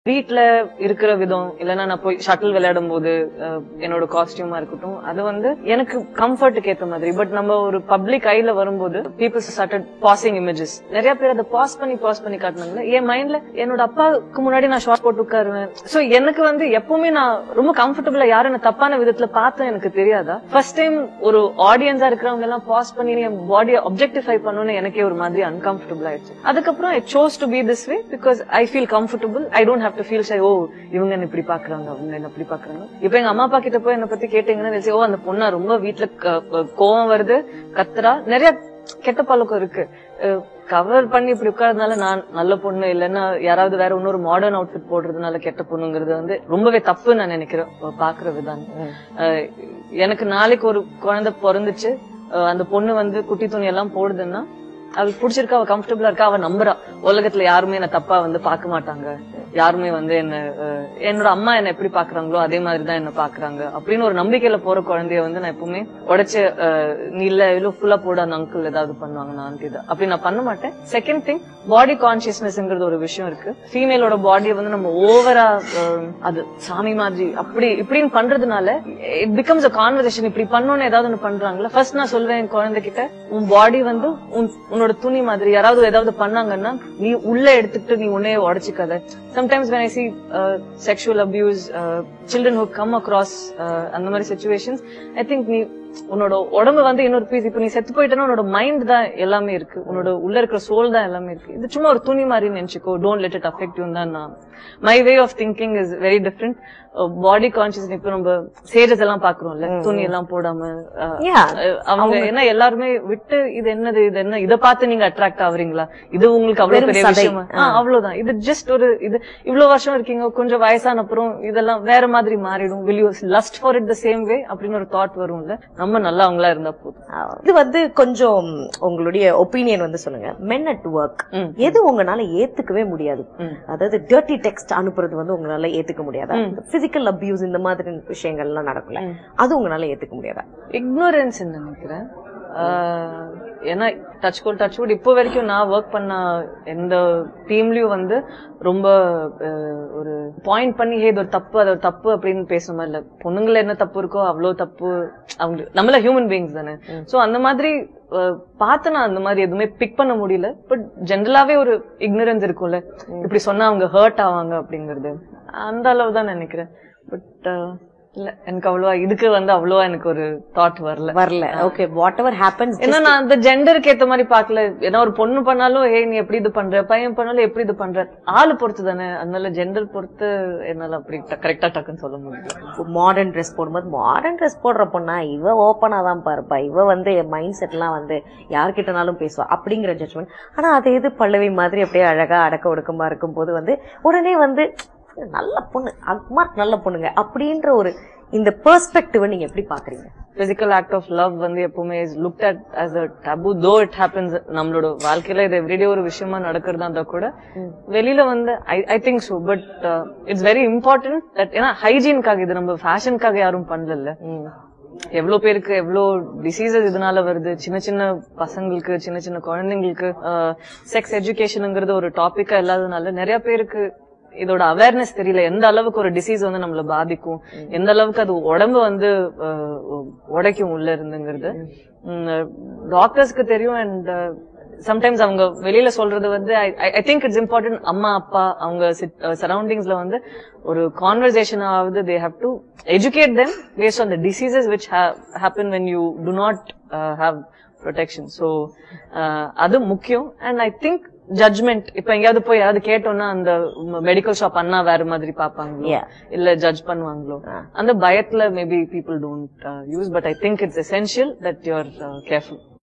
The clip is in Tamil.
வீட்ல இருக்கிற விதம் இல்லன்னா நான் போய் ஷட்டில் விளையாடும் போது என்னோட காஸ்டியூமா இருக்கட்டும் அது வந்து எனக்கு கம்ஃபர்ட்டுக்கு ஏத்த மாதிரி. பட் நம்ம ஒரு பப்ளிக் ஐல வரும்போது பீப்புள் ஸ்டார்டட் பாசிங் இமேஜஸ். நிறைய பேர் அதை பாஸ் பண்ணி காட்டினாங்களே. என் மைண்ட்ல என்னோட அப்பாவுக்கு முன்னாடி நான் ஷார்ட் போட்டு உட்காருவேன். சோ எனக்கு வந்து எப்பவுமே நான் ரொம்ப கம்ஃபர்டபுளா யாரும் என்ன தப்பான விதத்துல பார்த்தேன் எனக்கு தெரியாதா. ஃபர்ஸ்ட் டைம் ஒரு ஆடியன்ஸா இருக்கிறவங்க எல்லாம் பாஸ் பண்ணி என் பாடியை அப்ஜெக்டிஃபை பண்ணணும்னு எனக்கே ஒரு மாதிரி அன்கம்ஃபர்டபுள் ஆயிடுச்சு. அதுக்கப்புறம் I chose to be this way because I feel comfortable. I don't have to feel shy. ஓ இவங்க என்ன இப்படி பாக்குறாங்க அவங்க என்ன இப்படி பாக்குறாங்க. இப்ப எங்க அம்மா அப்பா கிட்ட போய் என்ன பத்தி கேட்டீங்கன்னா ஓ அந்த பொண்ணா ரொம்ப வீட்டுல கோவம் வருது கத்துறா. நிறைய கெட்ட பழக்கம் இருக்கு. கவர் பண்ணி இப்படி உட்கார்றதுனால நான் நல்ல பொண்ணு இல்லைன்னா யாராவது வேற இன்னொரு மாடர்ன் அவுட்ஃபிட் போடுறதுனால கெட்ட பொண்ணுங்கிறது வந்து ரொம்பவே தப்பு நான் நினைக்கிறேன் பாக்குற விதான். எனக்கு நாளைக்கு ஒரு குழந்தை பிறந்துச்சு, அந்த பொண்ணு வந்து குட்டி துணி எல்லாம் போடுதுன்னா அவளுக்கு பிடிச்சிருக்கா, அவ கம்ஃபர்டபுளா இருக்கா, அவ நம்புறா உலகத்துல யாருமே என்ன தப்பா வந்து பாக்க மாட்டாங்க, யாருமே வந்து என்ன என்னோட அம்மா என்ன எப்படி பாக்குறாங்களோ அதே மாதிரிதான் என்ன பாக்குறாங்க அப்படின்னு ஒரு நம்பிக்கையில போற குழந்தைய வந்து நான் எப்பவுமே உடைச்சு நீ இல்ல இவ்வளவு ஃபுல்லா போட அந்த அங்கிள் ஏதாவது பண்ணுவாங்க நான் ஆண்டி அப்படி நான் பண்ண மாட்டேன். செகண்ட் திங் பாடி கான்சியஸ்னஸ்ங்கிறது ஒரு விஷயம் இருக்கு. ஃபீமேலோட பாடியை வந்து நம்ம ஓவரா அது சாமி மாதிரி அப்படி இப்படின்னு பண்றதுனால இட் பிகம்ஸ் அ கான்வர்சேஷன். இப்படி பண்ணோன்னு ஏதாவது ஒண்ணு பண்றாங்களா ஃபர்ஸ்ட் நான் சொல்வேன் என் குழந்தைகிட்ட உன் பாடி வந்து உன்னோட துணி மாதிரி யாராவது ஏதாவது பண்ணாங்கன்னா நீ உள்ள எடுத்துட்டு நீ உன்னையே உடைச்சுக்காத. Sometimes when I see sexual abuse, children who come across அந்த மாதிரி situations, I think நீ உன்னோட உடம்பு வந்து இன்னொரு பீஸ். இப்ப நீ செத்து போயிட்டேன்னா உன்னோட மைண்ட் தான் எல்லாமே இருக்கு, உன்னோட உள்ள இருக்கிற சோல் தான் எல்லாமே இருக்கு. இது சும்மா ஒரு துணி மாதிரி நினைச்சுக்கோ, don't let it affect you தான் நான். My way of thinking is very different. Body conscious இப்ப நம்ம சேஜஸ் எல்லாம் பாக்குறோம்ல துணி எல்லாம் போடாம அவங்க என்ன எல்லாருமே விட்டு இது என்னது இது என்ன இதை பார்த்து நீங்க அட்ராக்ட் ஆகுறீங்களா, இது உங்களுக்கு அவ்வளவு பெரிய விஷயமா, அவ்வளவுதான். இது ஜஸ்ட் ஒரு இது இவ்வளவு வருஷம் இருக்கீங்க, கொஞ்சம் வயசான அப்புறம் இதெல்லாம் வேற மாதிரி மாறிடும். will you lust for it the same way அப்படின்னு ஒரு தாட் வரும்ல. நம்ம நல்லா அவங்களா இருந்தா போதும். இது வந்து கொஞ்சம் உங்களுடைய ஒப்பீனியன் வந்து சொல்லுங்க. men at work எது உங்களால ஏத்துக்கவே முடியாது? அதாவது டர்ட்டி டெக்ஸ்ட் அனுப்புறது வந்து உங்களால ஏத்துக்க முடியாதா? பிசிக்கல் அபியூஸ் இந்த மாதிரி விஷயங்கள் எல்லாம் நடக்கல, அது உங்களால ஏத்துக்க முடியாதா? இக்னோரன்ஸ் நினைக்கிறேன். ஏன்னா டச்வுட் இப்போ வரைக்கும் நான் ஒர்க் பண்ண எந்த டீம்லயும் வந்து ரொம்ப ஒரு பாயிண்ட் பண்ணி இது ஒரு தப்பு அது ஒரு தப்பு அப்படின்னு பேசுற மாதிரி இல்ல. பொண்ணுங்கள என்ன தப்பு இருக்கோ அவ்வளவு தப்பு, அவங்க நம்மள ஹியூமன் பீயிங்ஸ் தானே. சோ அந்த மாதிரி பார்த்து நான் அந்த மாதிரி எதுவுமே பிக் பண்ண முடியல. பட் ஜென்ரலாவே ஒரு இக்னரன்ஸ் இருக்கும்ல, இப்படி சொன்னா அவங்க ஹர்ட் ஆவாங்க அப்படிங்கறது அந்த அளவு தான் நினைக்கிறேன். பட் இல்ல எனக்கு அவ்வளவா இதுக்கு வந்து அவ்வளவா எனக்கு ஒரு தாட் வரல. Okay, what ever happens. ஏன்னா நான் அந்த ஜெண்டருக்கு ஏத்த மாதிரி பாக்கல. ஏன்னா ஒரு பொண்ணு பண்ணாலும் ஏ நீ எப்படி இது பண்ற, பையன் பண்ணாலும் எப்படி இது பண்ற, ஆளு பொறுத்து தானே. அதனால ஜெண்டர் பொறுத்து என்னால அப்படி கரெக்டா டக்குன்னு சொல்ல முடியும். மாடர்ன் ட்ரெஸ் போடும்போது மாடர்ன் ட்ரெஸ் போடுற பொண்ணா இவ ஓப்பனா தான் பாருப்பா, இவ வந்து மைண்ட் செட் எல்லாம் வந்து யார்கிட்டனாலும் பேசுவா அப்படிங்கிற ஜட்ஜ்மெண்ட். ஆனா அது எது பல்லவி மாதிரி அப்படியே அழகா அடக்க ஒடுக்கமா இருக்கும் போது வந்து உடனே வந்து நல்ல பொண்ணு அக்மார்க் நல்ல பொண்ணுங்க அப்படின்ற ஒரு இந்த பெர்ஸ்பெக்டிவ் நீங்க எப்படி பாக்குறீங்க? பிசிக்கல் ஆக்ட் ஆஃப் லவ் வந்து எப்பவுமே is looked at as a taboo, though it happens. நம்மளோட வாழ்க்கையில இது எவ்ரிடே ஒரு விஷயமா நடக்கிறதா இருந்தா கூட வெளியில வந்து I think so. But it's very important that ஏன்னா ஹைஜீனுக்காக, இது நம்ம ஃபேஷனுக்காக யாரும் பண்ணல. எவ்வளவு பேருக்கு எவ்வளவு டிசீசஸ் இதனால வருது. சின்ன சின்ன பசங்களுக்கு சின்ன சின்ன குழந்தைங்களுக்கு செக்ஸ் எஜுகேஷனுங்கிறது ஒரு டாபிக்கா இல்லாததுனால நிறைய பேருக்கு இதோட அவேர்னஸ் தெரியல. எந்த அளவுக்கு ஒரு டிசீஸ் வந்து நம்மள பாதிக்கும், எந்த அளவுக்கு அது உடம்பு வந்து உடைக்கும் உள்ள இருந்துங்கிறது டாக்டர்ஸ்க்கு தெரியும். அண்ட் சம்டைம்ஸ் அவங்க வெளியில சொல்றது வந்து ஐ திங்க் இட்ஸ் இம்பார்ட்டன்ட். அம்மா அப்பா அவங்க சரௌண்டிங்ஸ்ல வந்து ஒரு கான்வர்சேஷன் ஆகுது. They have to educate them based on the diseases which happen when you to not have protection. So அது முக்கியம். அண்ட் ஐ திங்க் ஜட்ஜ்மெண்ட் இப்ப எங்கயாவது போய் யாராவது கேட்டோம்னா அந்த மெடிக்கல் ஷாப் அண்ணா வேற மாதிரி பாப்பாங்களோ இல்ல ஜட்ஜ் பண்ணுவாங்களோ அந்த பயத்துல maybe people don't use. But I think it's essential that you are careful.